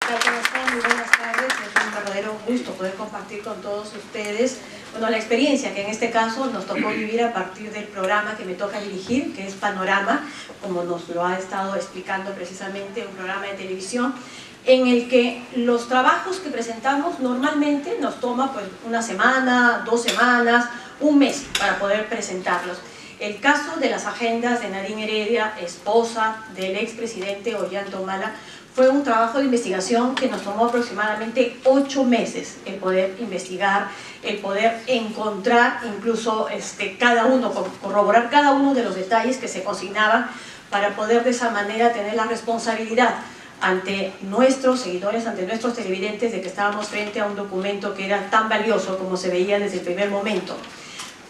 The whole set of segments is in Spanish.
tal? ¿Cómo están? Muy buenas tardes. Es un verdadero gusto poder compartir con todos ustedes, bueno, la experiencia que en este caso nos tocó vivir a partir del programa que me toca dirigir, que es Panorama, como nos lo ha estado explicando precisamente, un programa de televisión en el que los trabajos que presentamos normalmente nos toma pues una semana, 2 semanas, un mes para poder presentarlos. El caso de las agendas de Nadine Heredia, esposa del expresidente Ollanta Humala, fue un trabajo de investigación que nos tomó aproximadamente 8 meses el poder investigar, el poder encontrar incluso cada uno, corroborar cada uno de los detalles que se consignaban para poder de esa manera tener la responsabilidad ante nuestros seguidores, ante nuestros televidentes, de que estábamos frente a un documento que era tan valioso como se veía desde el primer momento.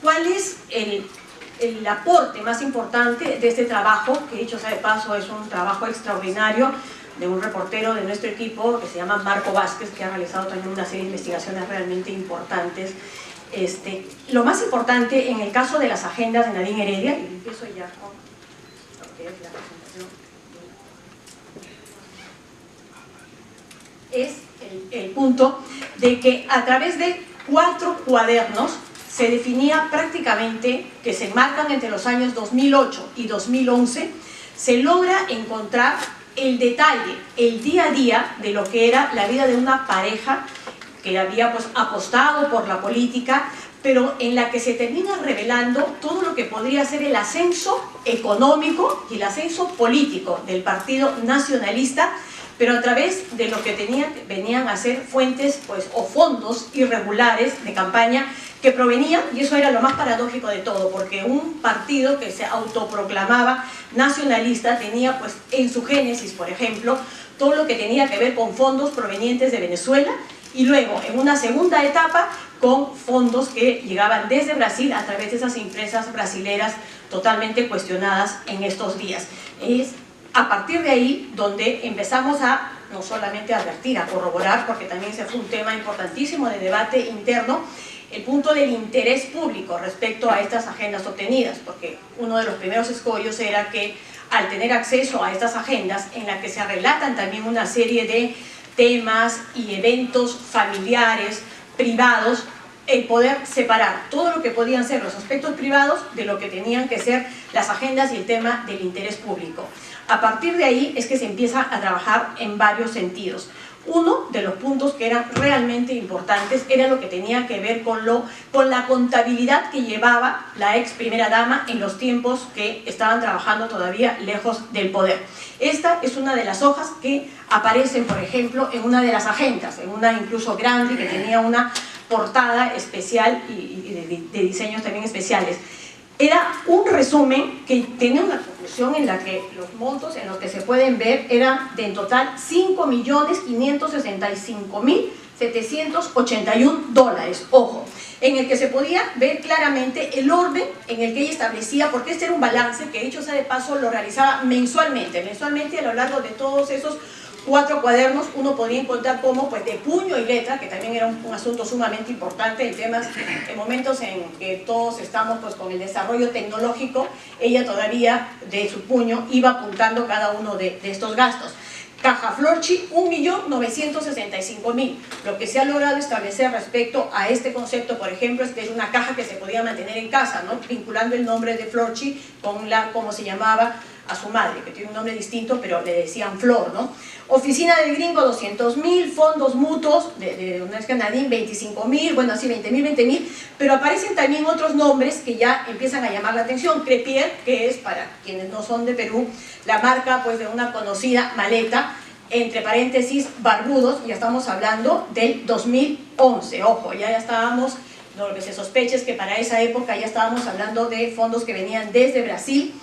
¿Cuál es el aporte más importante de este trabajo? Que dicho sea de paso es un trabajo extraordinario de un reportero de nuestro equipo que se llama Marco Vázquez, que ha realizado también una serie de investigaciones realmente importantes. Lo más importante en el caso de las agendas de Nadine Heredia, y empiezo ya con lo que es la presentación, es el punto de que a través de 4 cuadernos se definía prácticamente que se enmarcan entre los años 2008 y 2011, se logra encontrar el detalle, el día a día de lo que era la vida de una pareja que había pues apostado por la política, pero en la que se termina revelando todo lo que podría ser el ascenso económico y el ascenso político del Partido Nacionalista, pero a través de lo que venían a ser fuentes pues, o fondos irregulares de campaña que provenían, y eso era lo más paradójico de todo, porque un partido que se autoproclamaba nacionalista tenía pues en su génesis, por ejemplo, todo lo que tenía que ver con fondos provenientes de Venezuela, y luego en una segunda etapa con fondos que llegaban desde Brasil a través de esas empresas brasileras totalmente cuestionadas en estos días. Es a partir de ahí donde empezamos a no solamente advertir, a corroborar, porque también ese fue un tema importantísimo de debate interno, el punto del interés público respecto a estas agendas obtenidas, porque uno de los primeros escollos era que al tener acceso a estas agendas en las que se relatan también una serie de temas y eventos familiares, privados, el poder separar todo lo que podían ser los aspectos privados de lo que tenían que ser las agendas y el tema del interés público. A partir de ahí es que se empieza a trabajar en varios sentidos. Uno de los puntos que eran realmente importantes era lo que tenía que ver con la contabilidad que llevaba la ex primera dama en los tiempos que estaban trabajando todavía lejos del poder. Esta es una de las hojas que aparecen, por ejemplo, en una de las agendas, en una incluso grande que tenía una portada especial y de diseños también especiales. Era un resumen que tenía una conclusión en la que los montos en los que se pueden ver eran de en total $5.565.781, ojo, en el que se podía ver claramente el orden en el que ella establecía, porque este era un balance que, dicho sea de paso, lo realizaba mensualmente a lo largo de todos esos 4 cuadernos. Uno podía encontrar como pues de puño y letra, que también era un asunto sumamente importante en temas, en momentos en que todos estamos pues con el desarrollo tecnológico, ella todavía de su puño iba apuntando cada uno de estos gastos. Caja Florchi, 1.965.000. Lo que se ha logrado establecer respecto a este concepto, por ejemplo, es que es una caja que se podía mantener en casa, ¿no? Vinculando el nombre de Florchi con como se llamaba a su madre, que tiene un nombre distinto, pero le decían Flor, ¿no? Oficina del Gringo, 200.000, fondos mutuos, de Nadine, 25.000, bueno, así 20.000, pero aparecen también otros nombres que ya empiezan a llamar la atención. Crepier, que es, para quienes no son de Perú, la marca pues de una conocida maleta, entre paréntesis, Barbudos, ya estamos hablando del 2011, ojo, ya estábamos, lo que se sospecha es que para esa época ya estábamos hablando de fondos que venían desde Brasil.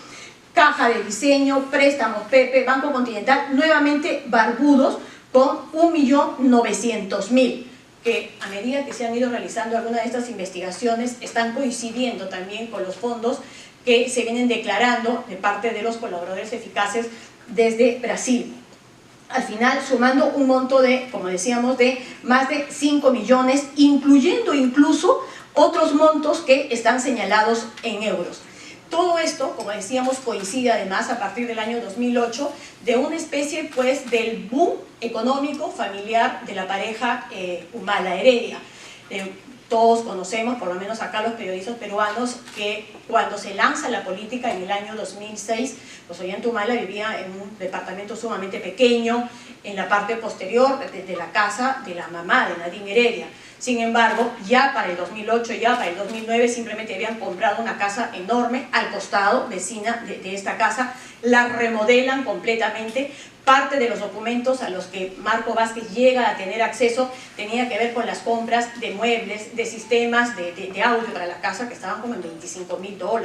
Caja de diseño, préstamos Pepe, Banco Continental, nuevamente Barbudos con 1.900.000, que a medida que se han ido realizando algunas de estas investigaciones están coincidiendo también con los fondos que se vienen declarando de parte de los colaboradores eficaces desde Brasil. Al final sumando un monto de, como decíamos, de más de 5 millones, incluyendo incluso otros montos que están señalados en euros. Todo esto, como decíamos, coincide además a partir del año 2008 de una especie pues del boom económico familiar de la pareja Humala Heredia. Todos conocemos, por lo menos acá los periodistas peruanos, que cuando se lanza la política en el año 2006, pues Ollanta vivía en un departamento sumamente pequeño, en la parte posterior de la casa de la mamá de Nadine Heredia. Sin embargo, ya para el 2008, ya para el 2009, simplemente habían comprado una casa enorme al costado, vecina de esta casa, la remodelan completamente. Parte de los documentos a los que Marco Vázquez llega a tener acceso tenía que ver con las compras de muebles, de sistemas de audio para la casa, que estaban como en $25.000,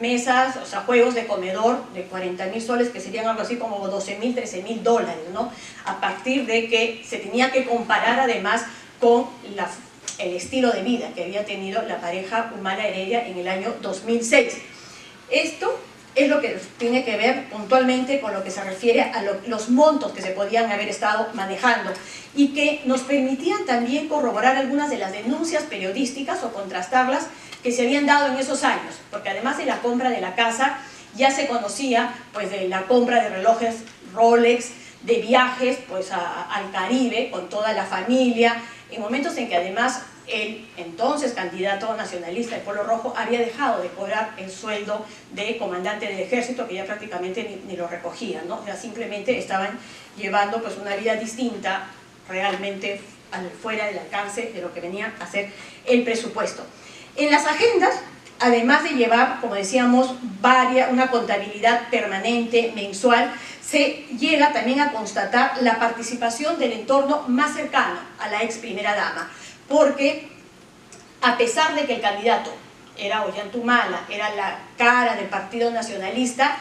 mesas, o sea, juegos de comedor de 40.000 soles, que serían algo así como $12.000, $13.000, ¿no? A partir de que se tenía que comparar además con el estilo de vida que había tenido la pareja Humala Heredia en el año 2006. Esto es lo que tiene que ver puntualmente con lo que se refiere a los montos que se podían haber estado manejando y que nos permitían también corroborar algunas de las denuncias periodísticas o contrastarlas que se habían dado en esos años, porque además de la compra de la casa ya se conocía pues de la compra de relojes Rolex, de viajes pues al Caribe con toda la familia, en momentos en que además el entonces candidato nacionalista del Polo Rojo había dejado de cobrar el sueldo de comandante del ejército, que ya prácticamente ni lo recogía, ¿no? O sea, simplemente estaban llevando pues una vida distinta, realmente fuera del alcance de lo que venía a ser el presupuesto. En las agendas, además de llevar, como decíamos, una contabilidad permanente, mensual, se llega también a constatar la participación del entorno más cercano a la ex primera dama, porque a pesar de que el candidato era Ollanta Humala, era la cara del Partido Nacionalista,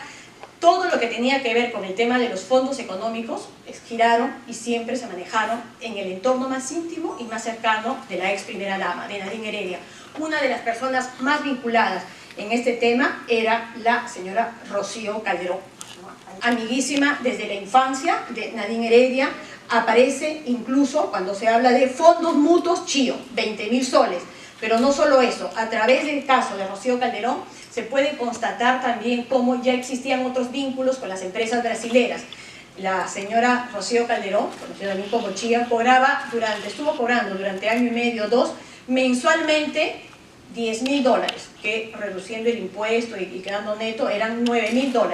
todo lo que tenía que ver con el tema de los fondos económicos giraron y siempre se manejaron en el entorno más íntimo y más cercano de la ex primera dama, de Nadine Heredia. Una de las personas más vinculadas en este tema era la señora Rocío Calderón, amiguísima desde la infancia de Nadine Heredia. Aparece incluso cuando se habla de fondos mutuos Chío, 20.000 soles. Pero no solo eso, a través del caso de Rocío Calderón se puede constatar también cómo ya existían otros vínculos con las empresas brasileras. La señora Rocío Calderón, conocida también como Chía, estuvo cobrando durante año y medio, 2, mensualmente $10.000, que reduciendo el impuesto y quedando neto eran $9.000,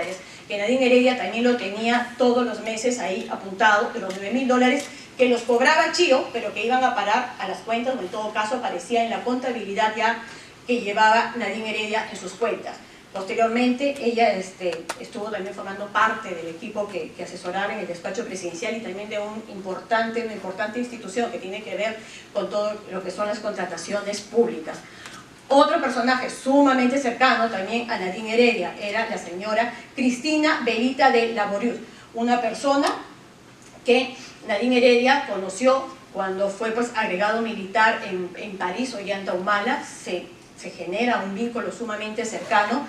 que Nadine Heredia también lo tenía todos los meses ahí apuntado, de los $9.000 que los cobraba Chío, pero que iban a parar a las cuentas, o en todo caso aparecía en la contabilidad ya que llevaba Nadine Heredia en sus cuentas. Posteriormente ella estuvo también formando parte del equipo que asesoraba en el despacho presidencial y también de una importante institución que tiene que ver con todo lo que son las contrataciones públicas. Otro personaje sumamente cercano también a Nadine Heredia era la señora Cristina Belita de Laborius, una persona que Nadine Heredia conoció cuando fue pues agregado militar en París, Ollanta Humala. Se genera un vínculo sumamente cercano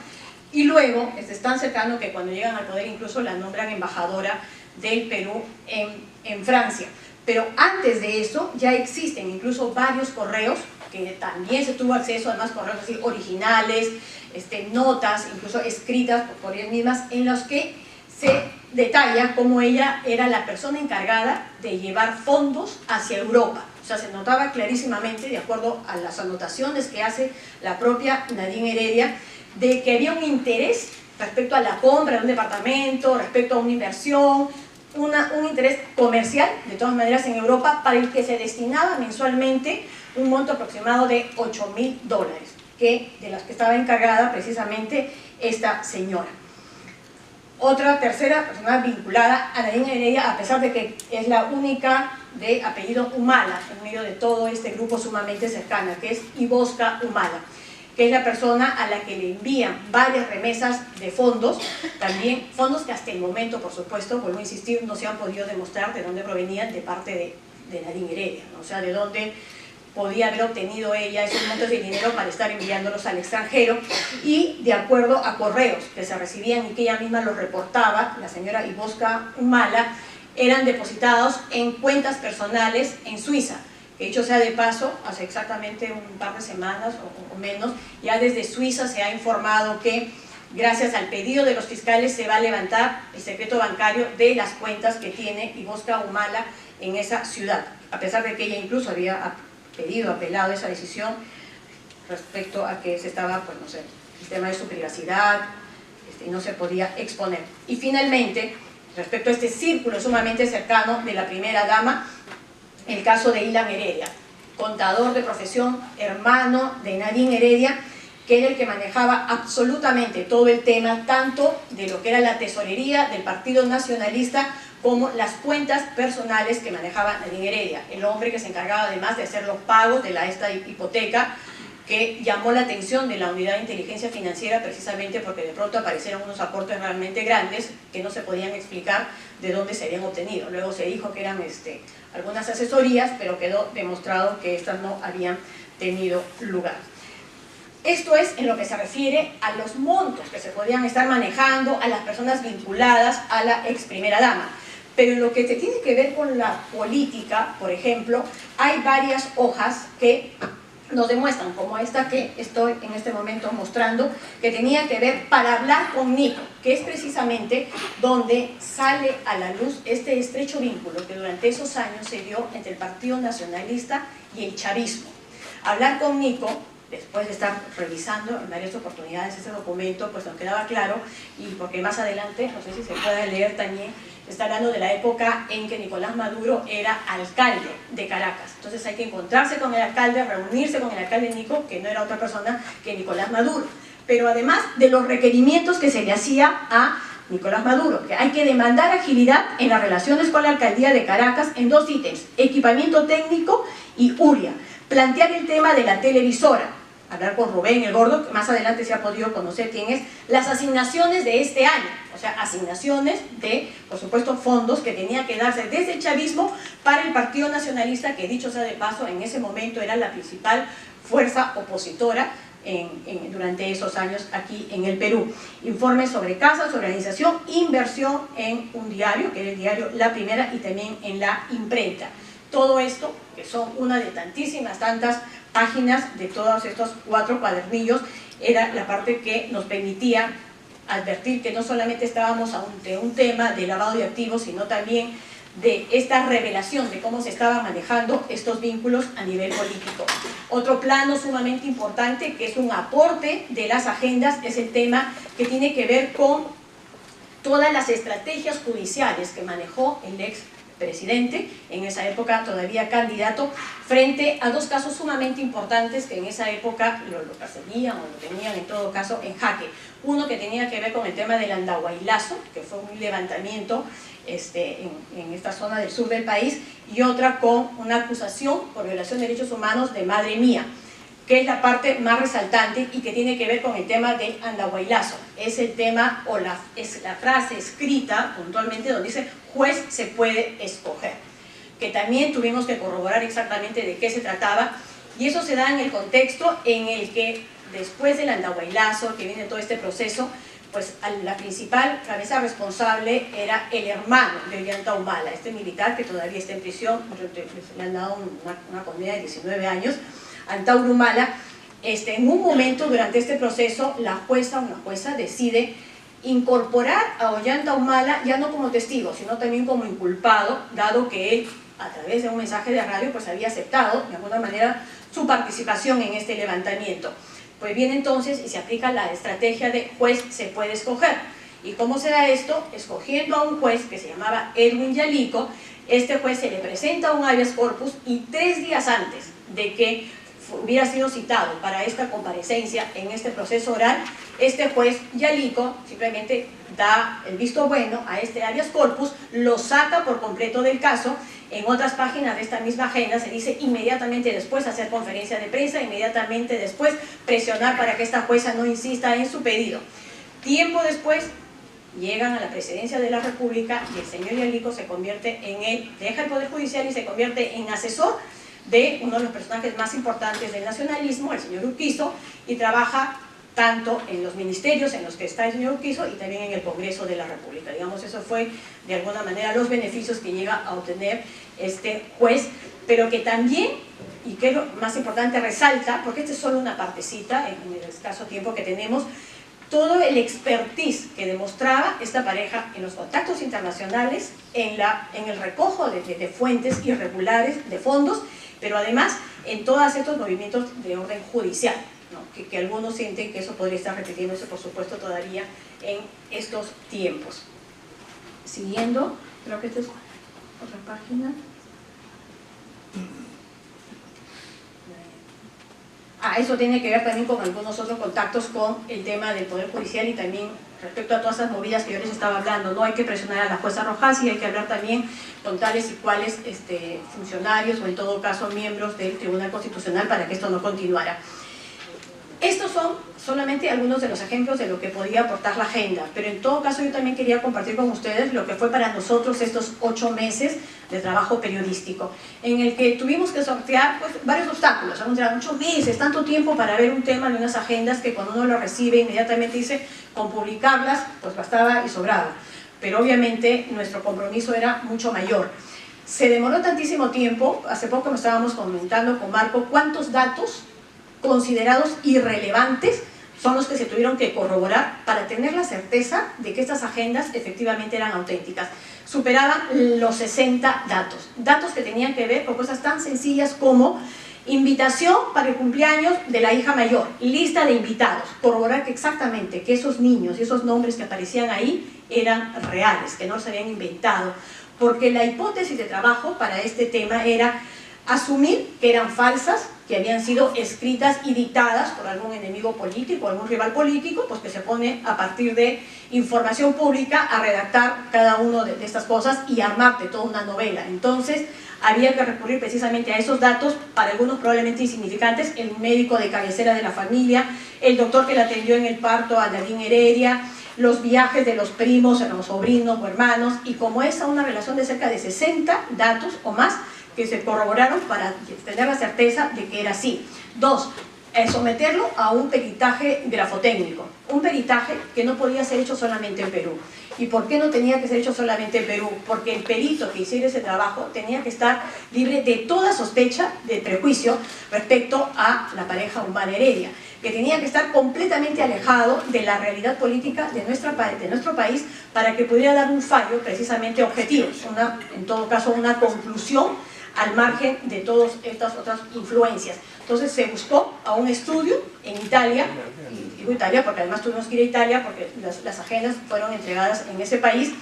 y luego es tan cercano que cuando llegan al poder incluso la nombran embajadora del Perú en Francia. Pero antes de eso ya existen incluso varios correos que también se tuvo acceso, además correos así originales, notas incluso escritas por ellas mismas, en los que se detalla cómo ella era la persona encargada de llevar fondos hacia Europa. O sea, se notaba clarísimamente, de acuerdo a las anotaciones que hace la propia Nadine Heredia, de que había un interés respecto a la compra de un departamento, respecto a una inversión, un interés comercial, de todas maneras, en Europa, para el que se destinaba mensualmente un monto aproximado de $8.000, de las que estaba encargada precisamente esta señora. Otra tercera persona vinculada a Nadine Heredia, a pesar de que es la única de apellido Humala en medio de todo este grupo sumamente cercana, que es Ibosca Humala, que es la persona a la que le envían varias remesas de fondos, también fondos que hasta el momento, por supuesto, vuelvo a insistir, no se han podido demostrar de dónde provenían de parte de Nadine Heredia, ¿no? O sea, de dónde podía haber obtenido ella esos montos de dinero para estar enviándolos al extranjero, y de acuerdo a correos que se recibían y que ella misma los reportaba, la señora Ibosca Humala, eran depositados en cuentas personales en Suiza, que dicho sea de paso, hace exactamente un par de semanas o menos, ya desde Suiza se ha informado que gracias al pedido de los fiscales se va a levantar el secreto bancario de las cuentas que tiene Iboska Humala en esa ciudad, a pesar de que ella incluso había apelado esa decisión respecto a que se estaba, pues no sé, el tema de su privacidad, y no se podía exponer. Y finalmente, respecto a este círculo sumamente cercano de la primera dama, el caso de Ilan Heredia, contador de profesión, hermano de Nadine Heredia, que era el que manejaba absolutamente todo el tema, tanto de lo que era la tesorería del Partido Nacionalista, como las cuentas personales que manejaba Nadine Heredia, el hombre que se encargaba además de hacer los pagos de esta hipoteca, que llamó la atención de la Unidad de Inteligencia Financiera precisamente porque de pronto aparecieron unos aportes realmente grandes que no se podían explicar de dónde se habían obtenido. Luego se dijo que eran algunas asesorías, pero quedó demostrado que estas no habían tenido lugar. Esto es en lo que se refiere a los montos que se podían estar manejando, a las personas vinculadas a la ex primera dama. Pero en lo que tiene que ver con la política, por ejemplo, hay varias hojas que nos demuestran, como esta que estoy en este momento mostrando, que tenía que ver para hablar con Nico, que es precisamente donde sale a la luz este estrecho vínculo que durante esos años se dio entre el Partido Nacionalista y el chavismo. Hablar con Nico, después de estar revisando en varias oportunidades ese documento, pues nos quedaba claro, y porque más adelante, no sé si se puede leer también, está hablando de la época en que Nicolás Maduro era alcalde de Caracas. Entonces hay que encontrarse con el alcalde, reunirse con el alcalde Nico, que no era otra persona que Nicolás Maduro. Pero además de los requerimientos que se le hacía a Nicolás Maduro, que hay que demandar agilidad en las relaciones con la alcaldía de Caracas en dos ítems: equipamiento técnico y URIA. Plantear el tema de la televisora, hablar con Rubén el Gordo, que más adelante se ha podido conocer quién es, las asignaciones de este año, o sea, asignaciones de, por supuesto, fondos que tenía que darse desde el chavismo para el Partido Nacionalista, que dicho sea de paso, en ese momento era la principal fuerza opositora durante esos años aquí en el Perú. Informes sobre casas, organización, inversión en un diario, que era el diario La Primera, y también en la imprenta. Todo esto, que son una de tantas páginas de todos estos 4 cuadernillos, era la parte que nos permitía advertir que no solamente estábamos ante un tema de lavado de activos, sino también de esta revelación de cómo se estaban manejando estos vínculos a nivel político. Otro plano sumamente importante, que es un aporte de las agendas, es el tema que tiene que ver con todas las estrategias judiciales que manejó el ex presidente, en esa época todavía candidato, frente a dos casos sumamente importantes que en esa época lo perseguían o lo tenían en todo caso en jaque. Uno que tenía que ver con el tema del Andahuaylazo, que fue un levantamiento en esta zona del sur del país, y otra con una acusación por violación de derechos humanos de Madre Mía, que es la parte más resaltante y que tiene que ver con el tema del Andahuaylazo. Es el tema, o es la frase escrita puntualmente donde dice: juez se puede escoger, que también tuvimos que corroborar exactamente de qué se trataba, y eso se da en el contexto en el que después del Andahuaylazo, que viene todo este proceso, pues la principal cabeza responsable era el hermano de Ollanta Humala, este militar que todavía está en prisión, le han dado una condena de 19 años, Antauro Humala. En un momento durante este proceso, una jueza decide incorporar a Ollanta Humala ya no como testigo, sino también como inculpado, dado que él, a través de un mensaje de radio, pues había aceptado de alguna manera su participación en este levantamiento. Pues viene entonces y se aplica la estrategia de juez se puede escoger. ¿Y cómo se da esto? Escogiendo a un juez que se llamaba Edwin Yalico. Este juez se le presenta un habeas corpus y 3 días antes de que hubiera sido citado para esta comparecencia en este proceso oral, este juez Yalico simplemente da el visto bueno a este habeas corpus, lo saca por completo del caso. En otras páginas de esta misma agenda se dice inmediatamente después hacer conferencia de prensa, inmediatamente después presionar para que esta jueza no insista en su pedido. Tiempo después llegan a la presidencia de la República y el señor Yalico se convierte deja el Poder Judicial y se convierte en asesor de uno de los personajes más importantes del nacionalismo, el señor Urquizo, y trabaja tanto en los ministerios en los que está el señor Urquizo y también en el Congreso de la República. Digamos, eso fue de alguna manera los beneficios que llega a obtener este juez, pero que también, y que es lo más importante, resalta, porque esta es solo una partecita en el escaso tiempo que tenemos, todo el expertise que demostraba esta pareja en los contactos internacionales, en el recojo de fuentes irregulares de fondos, pero además en todos estos movimientos de orden judicial, ¿no? que algunos sienten que eso podría estar repitiéndose, por supuesto, todavía en estos tiempos. Siguiendo, creo que esta es otra página. Eso tiene que ver también con algunos otros contactos con el tema del Poder Judicial y también respecto a todas esas movidas que yo les estaba hablando. No hay que presionar a la jueza Rojas y hay que hablar también con tales y cuales funcionarios o en todo caso miembros del Tribunal Constitucional para que esto no continuara. Estos son solamente algunos de los ejemplos de lo que podía aportar la agenda, pero en todo caso yo también quería compartir con ustedes lo que fue para nosotros estos 8 meses de trabajo periodístico, en el que tuvimos que sortear pues, varios obstáculos. Eran 8 meses, tanto tiempo para ver un tema de unas agendas que cuando uno lo recibe inmediatamente dice, con publicarlas pues bastaba y sobraba, pero obviamente nuestro compromiso era mucho mayor. Se demoró tantísimo tiempo, hace poco me estábamos comentando con Marco cuántos datos considerados irrelevantes son los que se tuvieron que corroborar para tener la certeza de que estas agendas efectivamente eran auténticas. Superaban los 60 datos que tenían que ver con cosas tan sencillas como invitación para el cumpleaños de la hija mayor, lista de invitados, corroborar que exactamente que esos niños y esos nombres que aparecían ahí eran reales, que no se habían inventado, porque la hipótesis de trabajo para este tema era asumir que eran falsas, que habían sido escritas y dictadas por algún enemigo político, algún rival político, pues que se pone a partir de información pública a redactar cada una de estas cosas y armarte toda una novela. Entonces había que recurrir precisamente a esos datos, para algunos probablemente insignificantes, el médico de cabecera de la familia, el doctor que la atendió en el parto a Nadine Heredia, los viajes de los primos, los sobrinos o hermanos, y como esa una relación de cerca de 60 datos o más, que se corroboraron para tener la certeza de que era así. 2, someterlo a un peritaje grafotécnico, un peritaje que no podía ser hecho solamente en Perú. ¿Y por qué no tenía que ser hecho solamente en Perú? Porque el perito que hiciera ese trabajo tenía que estar libre de toda sospecha, de prejuicio respecto a la pareja Humala Heredia, que tenía que estar completamente alejado de la realidad política de nuestro país para que pudiera dar un fallo precisamente objetivo, en todo caso una conclusión al margen de todas estas otras influencias. Entonces se buscó a un estudio en Italia, y digo Italia porque además tuvimos que ir a Italia porque las agendas fueron entregadas en ese país,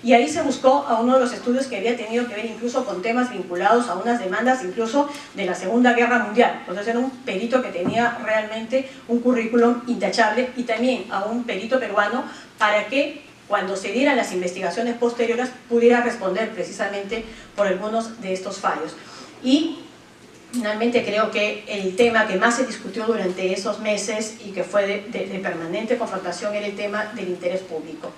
y ahí se buscó a uno de los estudios que había tenido que ver incluso con temas vinculados a unas demandas incluso de la Segunda Guerra Mundial. Entonces era un perito que tenía realmente un currículum intachable, y también a un perito peruano para que cuando se dieran las investigaciones posteriores pudiera responder precisamente por algunos de estos fallos. Y finalmente creo que el tema que más se discutió durante esos meses y que fue de permanente confrontación era el tema del interés público.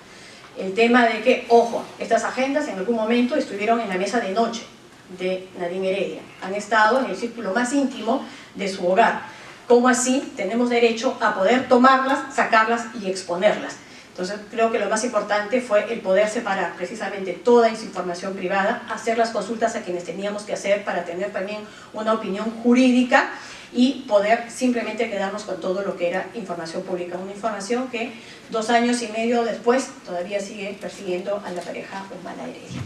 El tema de que, ojo, estas agendas en algún momento estuvieron en la mesa de noche de Nadine Heredia, han estado en el círculo más íntimo de su hogar. ¿Cómo así tenemos derecho a poder tomarlas, sacarlas y exponerlas? Entonces creo que lo más importante fue el poder separar precisamente toda esa información privada, hacer las consultas a quienes teníamos que hacer para tener también una opinión jurídica y poder simplemente quedarnos con todo lo que era información pública, una información que 2 años y medio después todavía sigue persiguiendo a la pareja Humala Heredia.